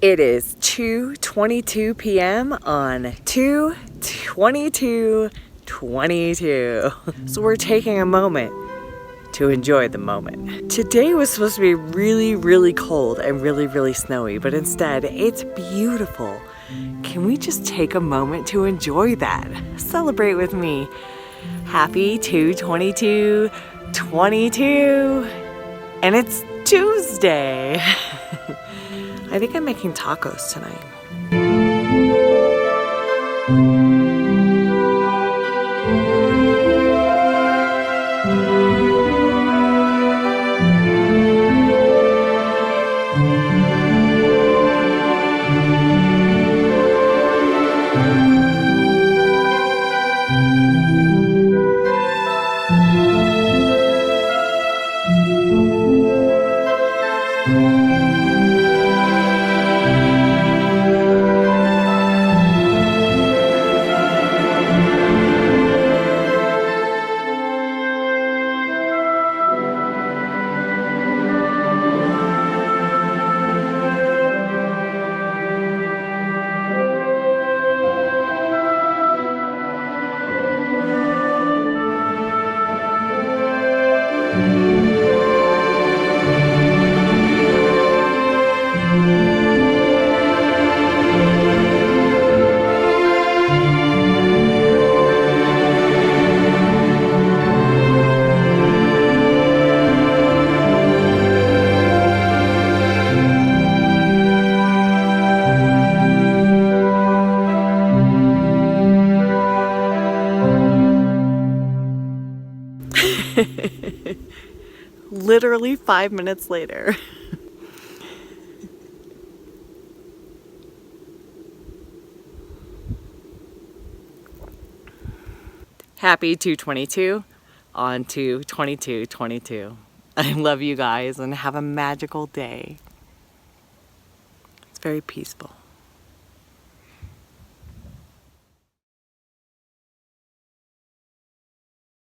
It is 2:22 p.m. on 2/22/22. So we're taking a moment to enjoy the moment. Today was supposed to be really, really cold and really, really snowy, but instead it's beautiful. Can we just take a moment to enjoy that? Celebrate with me. Happy 2/22/22. And it's Tuesday. I think I'm making tacos tonight. Literally 5 minutes later. Happy 2/22 on 2/22/22. I love you guys and have a magical day. It's very peaceful.